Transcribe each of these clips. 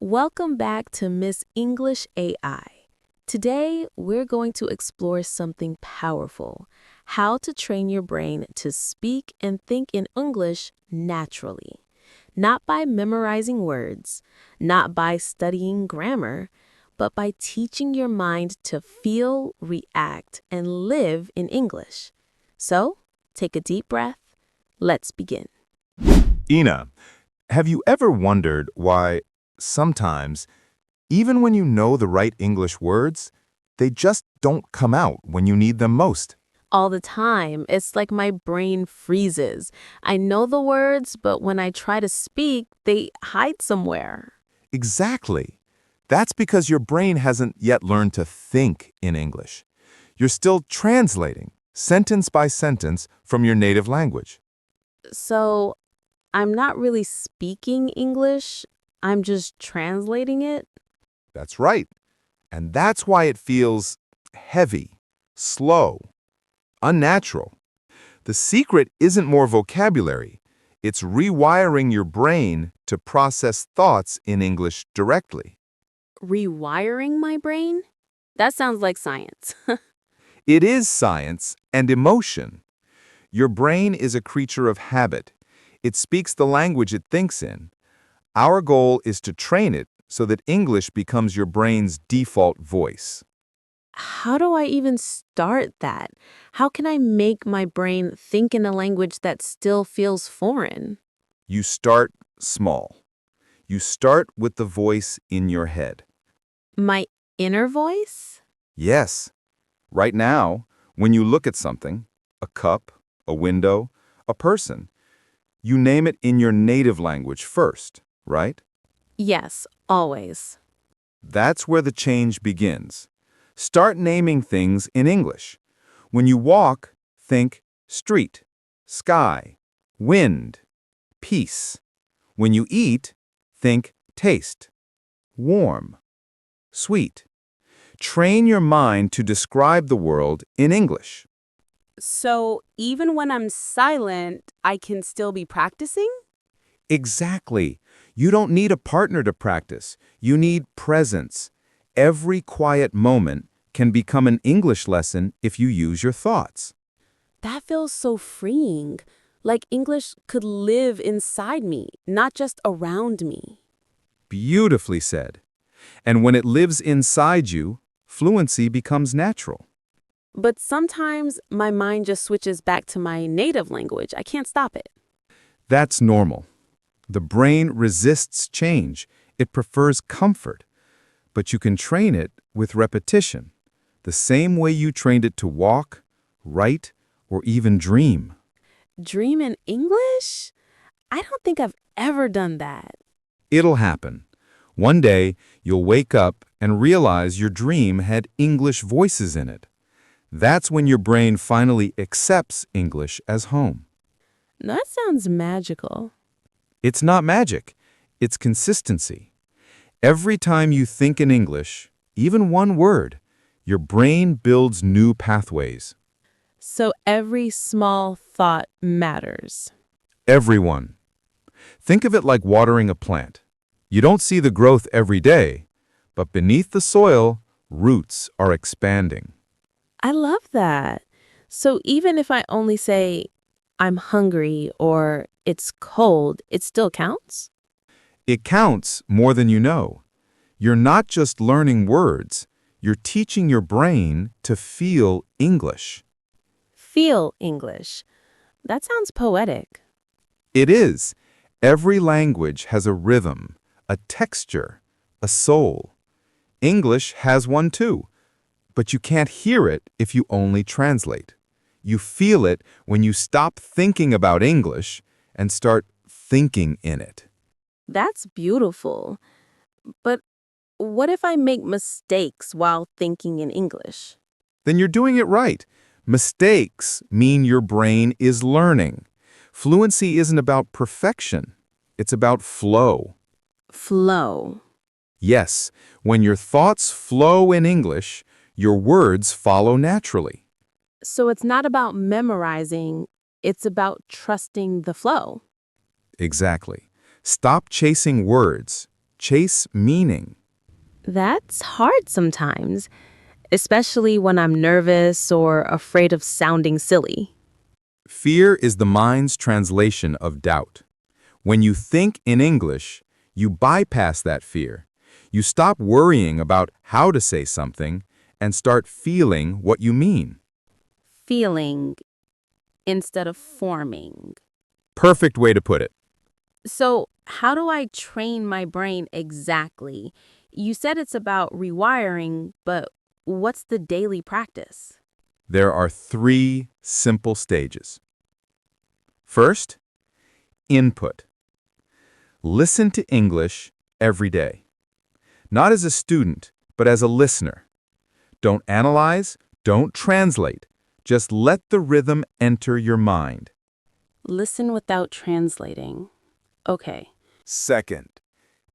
Welcome back to Miss English AI. Today, we're going to explore something powerful: how to train your brain to speak and think in English naturally. Not by memorizing words, not by studying grammar, but by teaching your mind to feel, react, and live in English. So, take a deep breath. Let's begin. Ina, have you ever wondered why sometimes, even when you know the right English words, they just don't come out when you need them most? All the time. It's like my brain freezes. I know the words, but when I try to speak, they hide somewhere. Exactly. That's because your brain hasn't yet learned to think in English. You're still translating, sentence by sentence, from your native language. So, I'm not really speaking English, I'm just translating it. That's right. And that's why it feels heavy, slow, unnatural. The secret isn't more vocabulary. It's rewiring your brain to process thoughts in English directly. Rewiring my brain? That sounds like science. It is science and emotion. Your brain is a creature of habit. It speaks the language it thinks in. Our goal is to train it so that English becomes your brain's default voice. How do I even start that? How can I make my brain think in a language that still feels foreign? You start small. You start with the voice in your head. My inner voice? Yes. Right now, when you look at something, a cup, a window, a person, you name it in your native language first, right? Yes, always. That's where the change begins. Start naming things in English. When you walk, think street, sky, wind, peace. When you eat, think taste, warm, sweet. Train your mind to describe the world in English. So even when I'm silent, I can still be practicing? Exactly. You don't need a partner to practice. You need presence. Every quiet moment can become an English lesson if you use your thoughts. That feels so freeing. Like English could live inside me, not just around me. Beautifully said. And when it lives inside you, fluency becomes natural. But sometimes my mind just switches back to my native language. I can't stop it. That's normal. The brain resists change. It prefers comfort. But you can train it with repetition, the same way you trained it to walk, write, or even dream. Dream in English? I don't think I've ever done that. It'll happen. One day, you'll wake up and realize your dream had English voices in it. That's when your brain finally accepts English as home. That sounds magical. It's not magic. It's consistency. Every time you think in English, even one word, your brain builds new pathways. So every small thought matters. Everyone. Think of it like watering a plant. You don't see the growth every day, but beneath the soil, roots are expanding. I love that. So even if I only say, I'm hungry or it's cold, it still counts? It counts more than you know. You're not just learning words, you're teaching your brain to feel English. Feel English. That sounds poetic. It is. Every language has a rhythm, a texture, a soul. English has one too, but you can't hear it if you only translate. You feel it when you stop thinking about English and start thinking in it. That's beautiful. But what if I make mistakes while thinking in English? Then you're doing it right. Mistakes mean your brain is learning. Fluency isn't about perfection. It's about flow. Flow. Yes, when your thoughts flow in English, your words follow naturally. So it's not about memorizing, it's about trusting the flow. Exactly. Stop chasing words. chase meaning. That's hard sometimes, especially when I'm nervous or afraid of sounding silly. Fear is the mind's translation of doubt. When you think in English, you bypass that fear. You stop worrying about how to say something and start feeling what you mean. Feeling instead of forming. Perfect way to put it. So, how do I train my brain exactly? You said it's about rewiring, but what's the daily practice? There are 3 simple stages. First, input. Listen to English every day. Not as a student, but as a listener. Don't analyze, don't translate. Just let the rhythm enter your mind. Listen without translating. Okay. Second,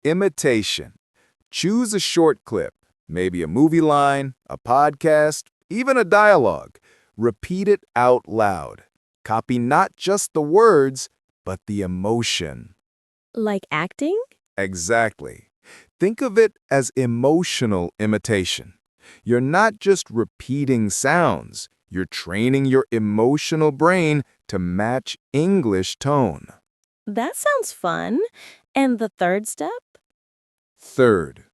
imitation. Choose a short clip, maybe a movie line, a podcast, even a dialogue. Repeat it out loud. Copy not just the words, but the emotion. Like acting? Exactly. Think of it as emotional imitation. You're not just repeating sounds, you're training your emotional brain to match English tone. That sounds fun. And the third step? Third,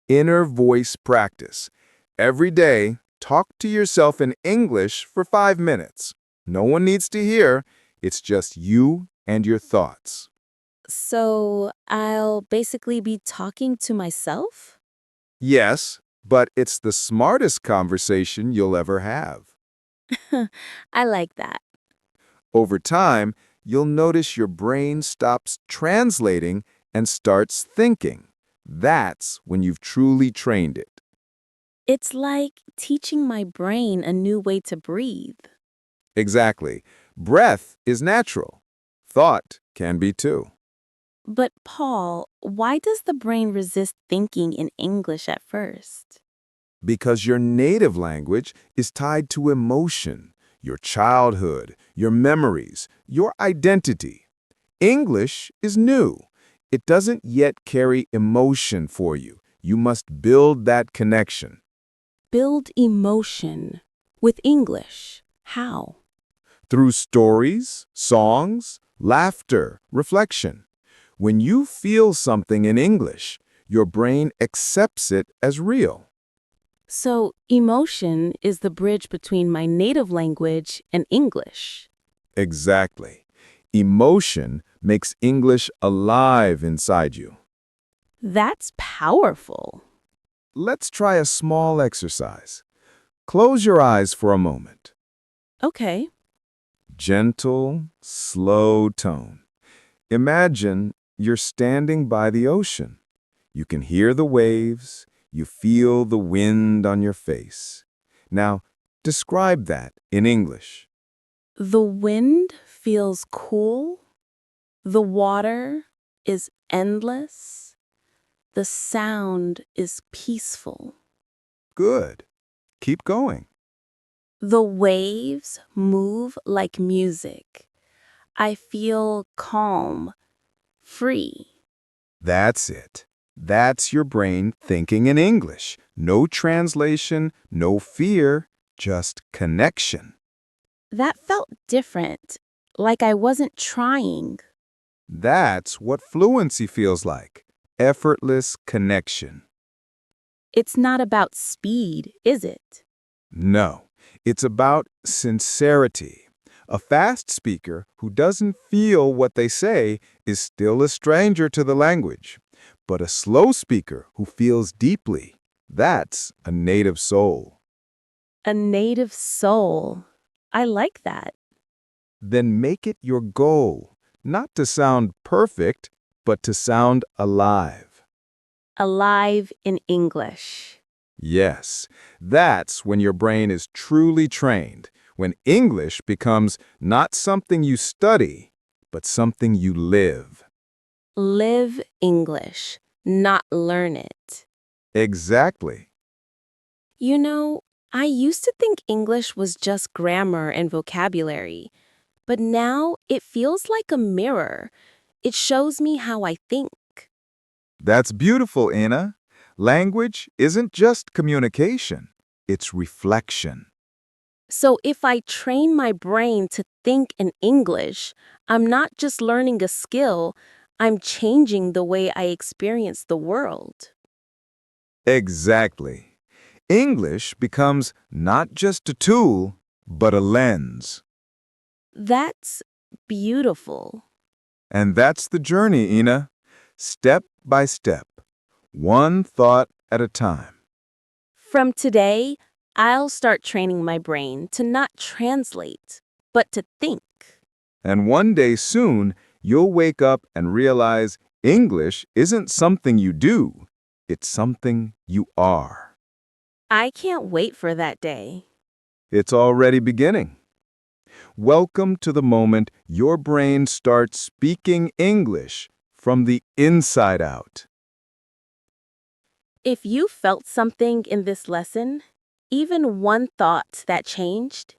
inner voice practice. Every day, talk to yourself in English for 5 minutes. No one needs to hear. It's just you and your thoughts. So, I'll basically be talking to myself? Yes, but it's the smartest conversation you'll ever have. I like that. Over time, you'll notice your brain stops translating and starts thinking. That's when you've truly trained it. It's like teaching my brain a new way to breathe. Exactly. Breath is natural. Thought can be too. But, Paul, why does the brain resist thinking in English at first? Because your native language is tied to emotion, your childhood, your memories, your identity. English is new. It doesn't yet carry emotion for you. You must build that connection. Build emotion with English. How? Through stories, songs, laughter, reflection. When you feel something in English, your brain accepts it as real. So, emotion is the bridge between my native language and English. Exactly. Emotion makes English alive inside you. That's powerful. Let's try a small exercise. Close your eyes for a moment. Okay. Gentle, slow tone. Imagine you're standing by the ocean. You can hear the waves. You feel the wind on your face. Now, describe that in English. The wind feels cool. The water is endless. The sound is peaceful. Good. Keep going. The waves move like music. I feel calm, free. That's it. That's your brain thinking in English. No translation, no fear, just connection. That felt different, like I wasn't trying. That's what fluency feels like. Effortless connection. It's not about speed, is it? No, it's about sincerity. A fast speaker who doesn't feel what they say is still a stranger to the language. But a slow speaker who feels deeply, that's a native soul. A native soul. I like that. Then make it your goal, not to sound perfect, but to sound alive. Alive in English. Yes, that's when your brain is truly trained, when English becomes not something you study, but something you live. Live English, not learn it. Exactly. You know, I used to think English was just grammar and vocabulary, but now it feels like a mirror. It shows me how I think. That's beautiful, Ina. Language isn't just communication, it's reflection. So if I train my brain to think in English, I'm not just learning a skill, I'm changing the way I experience the world. Exactly. English becomes not just a tool, but a lens. That's beautiful. And that's the journey, Ina. Step by step, one thought at a time. From today, I'll start training my brain to not translate, but to think. And one day soon, you'll wake up and realize English isn't something you do, it's something you are. I can't wait for that day. It's already beginning. Welcome to the moment your brain starts speaking English from the inside out. If you felt something in this lesson, even one thought that changed,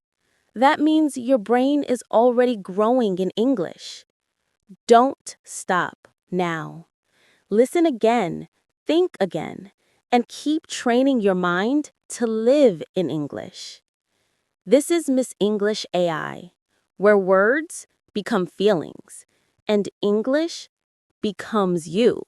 that means your brain is already growing in English. Don't stop now. Listen again, think again, and keep training your mind to live in English. This is Miss English AI, where words become feelings and English becomes you.